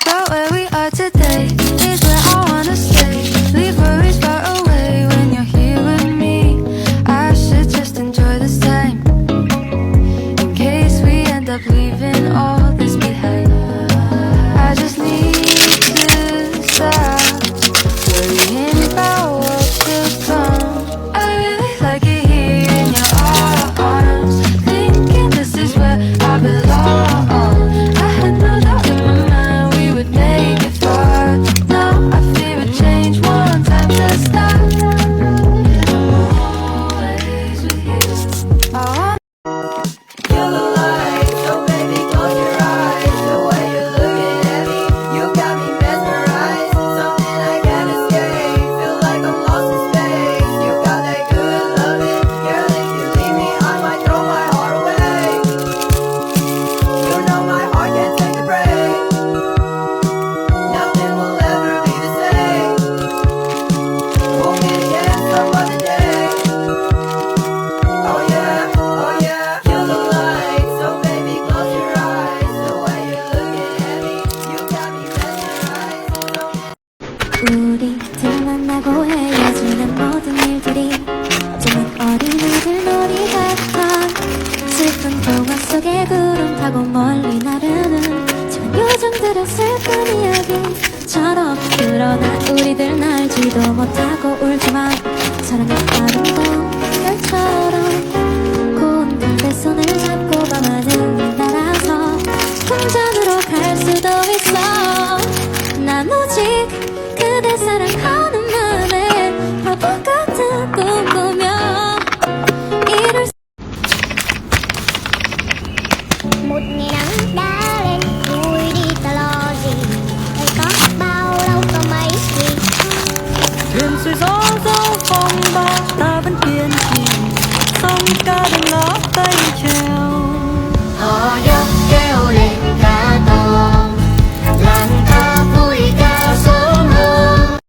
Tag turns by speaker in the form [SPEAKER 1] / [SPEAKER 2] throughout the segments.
[SPEAKER 1] about where we are today is where I wanna stay. Leave worries far away when you're here with me. I should just enjoy this time in case we end up leaving all this behind. I just need to stop worrying about what could come. I really like it here in your arms, thinking this is where I belong. I had no doubt in my mind we would make it far. Now I fear a change, one time to stop. And I'm always with you. I
[SPEAKER 2] Feel the light, so baby close your eyes. The way you're looking at me, you got me mesmerized. Something I can't escape, feel like I'm lost in space. You got that good loving, girl, if you leave me I might throw my heart away. You know my heart can't take a break. Nothing will ever be the same. We'll meet again some other day. Oh yeah, oh yeah. Feel the light, so baby close your eyes. The way you're looking at me, you got me mesmerized.
[SPEAKER 3] 우리 둘 만나고 헤어지는 모든 일들이 어쩌면 어린애들 놀이 같아. 슬픈 동화 속에 구름 타고 멀리 나르는 작은 요정들의 슬픈 이야기처럼 드러난 우리들 날지도 못하고 울지만 사랑의 아름다운 별처럼 고운 그대 손을 잡고 밤하늘을 날아서 풍전으로 갈 수도 있어. 난 오직 그대 사랑하는 맘에 바보 같은 꿈 꾸며 이룰
[SPEAKER 4] Một ngày nắng đã lên vui đi ta lo gì, thời có bao lâu có mấy gì.
[SPEAKER 1] thuyền xuôi gió dẫu phong ba ta vẫn kiên trì, sóng ca đừng ngó tay treo.
[SPEAKER 4] Họ dốc kêu lên ca to, làm ta vui ca sớm hơn.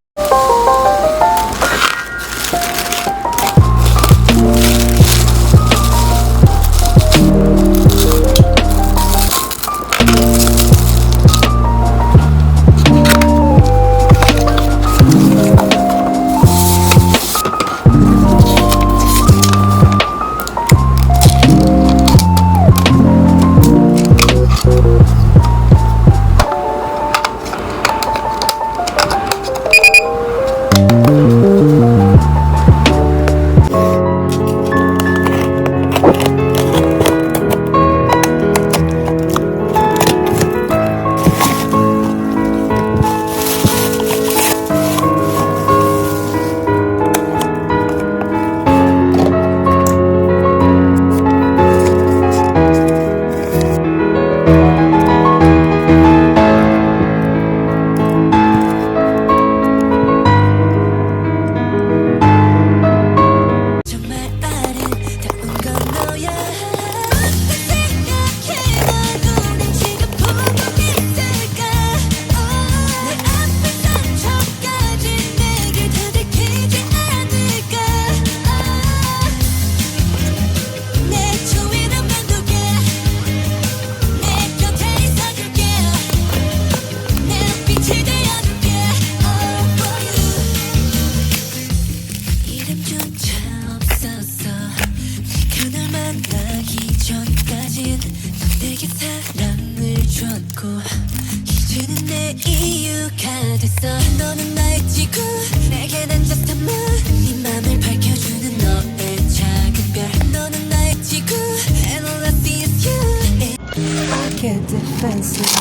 [SPEAKER 1] Get defensive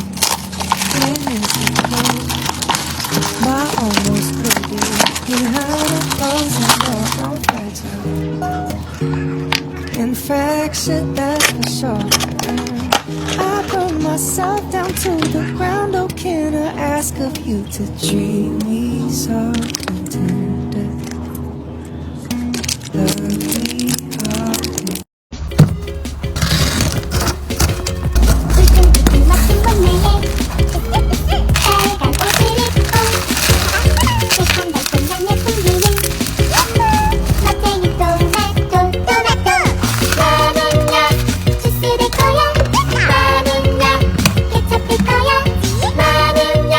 [SPEAKER 1] when it's cold. My almost could be. You heard it close and don't fragile. Infection, that's for sure. I put myself down to the ground. Oh, can I ask of you to treat me so tender? Love me hard.
[SPEAKER 4] 나는야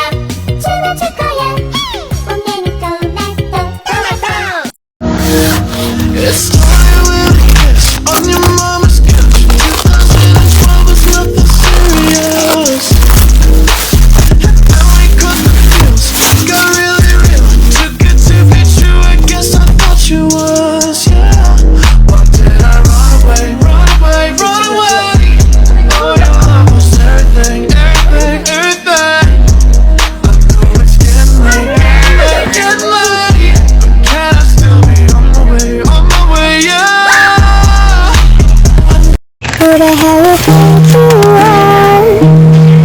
[SPEAKER 3] the hell you think you are?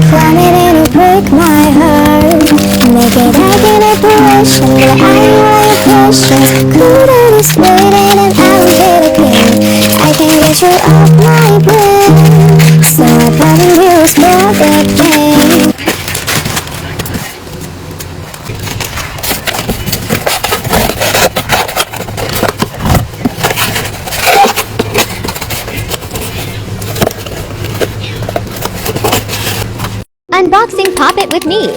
[SPEAKER 3] Climbing in and break my heart. Make it like an apparition, but I want pressure. Couldn't explain it and I was it again. I can't get you off my brain, so I probably will stop the pain.
[SPEAKER 5] Unboxing Pop It with me.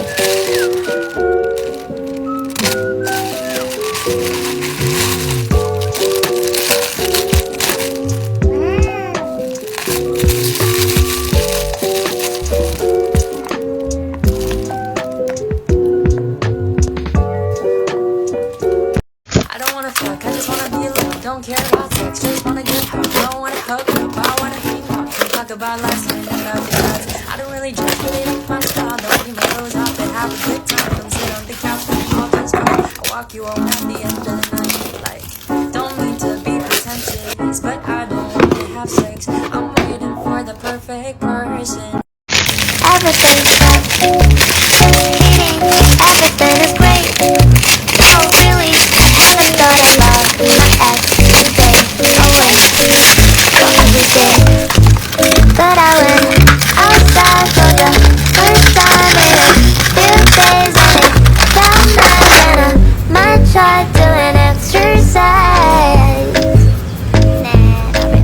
[SPEAKER 6] I don't wanna fuck, I just wanna be alone. Don't care about sex, just wanna get home. Don't wanna hook up, I wanna hang out. Can talk about last night and about the odds. I don't really dress, but it ain't my style. Don't keep my clothes off and have a good time. Don't sit on the couch and all that's fine. I walk you around the end of the night. Like, don't mean to be pretentious, but I don't wanna have sex. I'm waiting for the perfect person.
[SPEAKER 3] Everything's fine. Everything is great. No, really, haven't thought about my ex today. Oh wait, what was we say? But I went outside for the first time in a few days, and it felt nice, and I might try doing exercise. Nah, not really.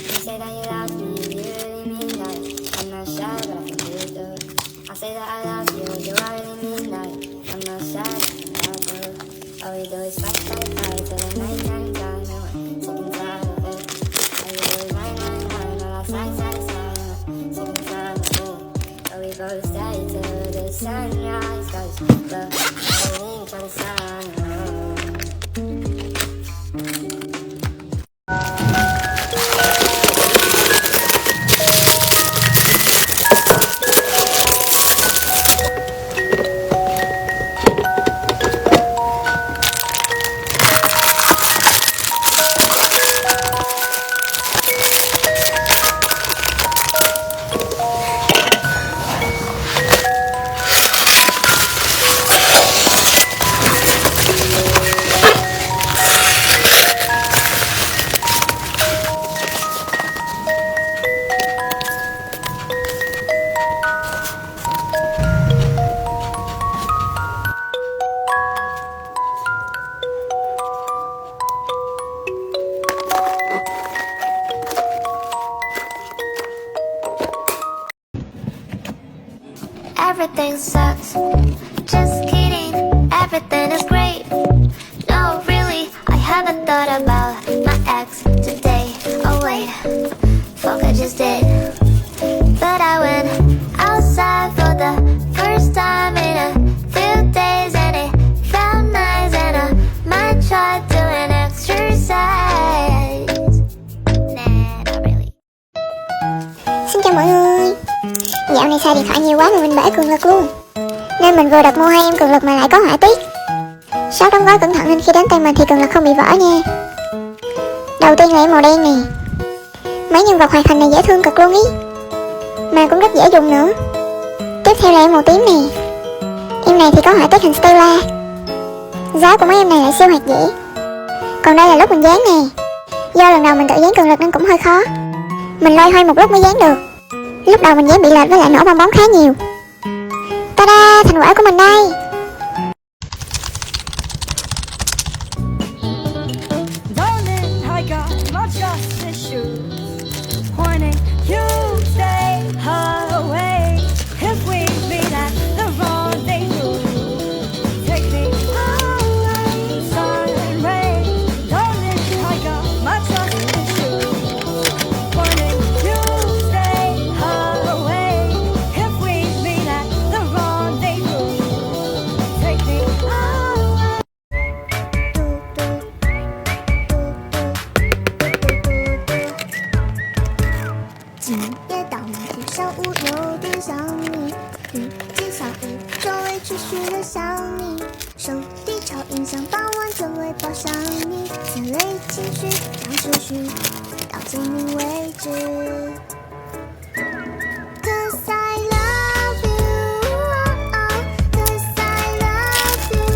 [SPEAKER 7] You say that you love me, you really mean that. I'm not shy, but I can do it. I say that I love you, do I really mean that? I'm not shy, but I do. All we do is fight, fight, fight till the night time comes. And we're sick and tired of it. All we do is whine, whine, whine, all our side, side, side. And we're sick and tired of it. But we both stay till the sunrise. 'Cause love, I need each other's sun.
[SPEAKER 3] Everything sucks. Just kidding. Everything is great. No, really, I haven't thought about my ex today. Oh wait, fuck, I just did. But I went outside for the first time in a few days, and it felt nice, and I might try doing exercise. Nah, not really.
[SPEAKER 8] Xin chào mọi người. Dạo này xài điện thoại nhiều quá mà mình bể cường lực luôn, nên mình vừa đặt mua 2 em cường lực mà lại có họa tiết. Shop đóng gói cẩn thận nên khi đến tay mình thì cường lực không bị vỡ nha. Đầu tiên là em màu đen nè. Mấy nhân vật hoạt hình này dễ thương cực luôn ý, mà cũng rất dễ dùng nữa. Tiếp theo là em màu tím nè. Em này thì có họa tiết hình Stella. Giá của mấy em này lại siêu hoạt dễ. Còn đây là lúc mình dán nè. Do lần đầu mình tự dán cường lực nên cũng hơi khó. Mình loay hoay một lúc mới dán được. Lúc đầu mình dán bị lệch với lại nổ bong bóng khá nhiều. Ta-da, thành quả của mình đây.
[SPEAKER 1] Darling, I got my trust issues, pointing you stay away. If we meet at the rendezvous, take me away, sun and rain. Darling, I got my trust issues, pointing you stay away. If we meet at the rendezvous,
[SPEAKER 8] 印象傍晚就会抱上你，此类情绪让持续到精灵为止。Cause I love you, cause I love you,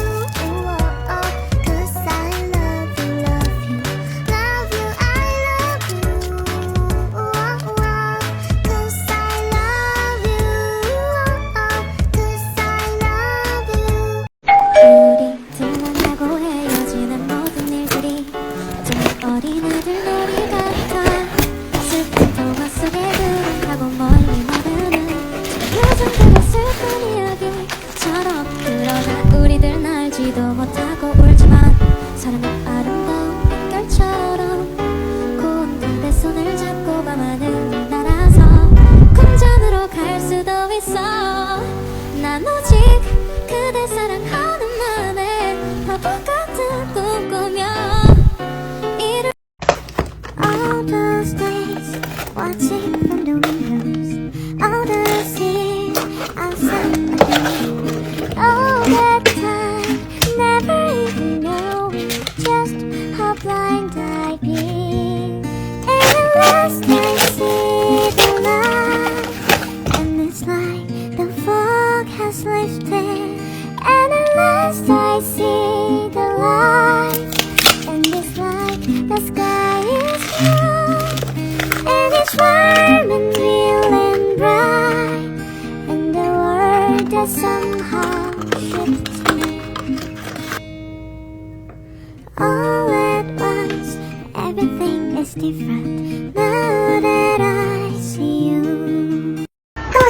[SPEAKER 8] cause I love you, love you, love you, I love you, cause I love you, cause I love you. 우리 들만나고 헤어지는 모든 일들이 마지막 어린아들 놀이 같아. 슬픈 동화 속에 그림하고 멀리 나르는 요정들의 슬픈 이야기처럼 그러나 우리들 날지도 못하고 울지만 사랑은 아름다운 빛깔처럼 고운 그대 손을 잡고 밤하늘을 날아서 궁전으로 갈 수도 있어. 난 오직 그대 사랑하는 마음에 바보 같은 꿈 꾸며 이를 All those days watching from the windows, all the sea outside my door, all that time never even knowing just how blind I've been. And at last I see the light, and it's like the fog has lifted. And at last I see the light, and it's like the sky is blue, and it's warm and real and bright, and the world that somehow shifts me. All at once, everything is different now that I see you.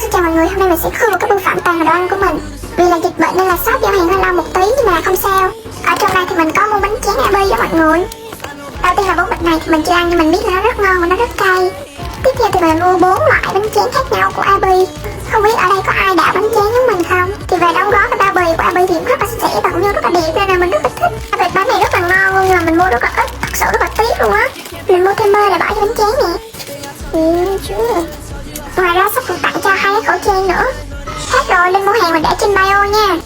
[SPEAKER 8] Xin chào mọi người, hôm nay mình sẽ khơi một cái bưu phẩm toàn là đồ ăn của mình. Vì là dịch bệnh nên là shop giao hàng hơi lâu một tí nhưng mà không sao. Ở trong đây thì mình có mua bánh tráng AB cho mọi người. Đầu tiên là 4 bịch này thì mình chưa ăn nhưng mình biết là nó rất ngon và nó rất cay. Tiếp theo thì mình mua 4 loại bánh tráng khác nhau của AB. Không biết ở đây có ai đạo bánh tráng giống mình không? Thì về đóng gói cái bao bì của AB thì rất là sạch và cũng như rất là đẹp nên là mình rất là thích. Bịch bánh này rất là ngon luôn nhưng mà mình mua rất là ít, thật sự rất là tiếc luôn á. Mình mua thêm bơ để bỏ cho bánh tráng nè. Ngoài ra shop còn tặng cho 2 cái khẩu trang nữa. Hết rồi, link mua hàng mình để trên bio nha.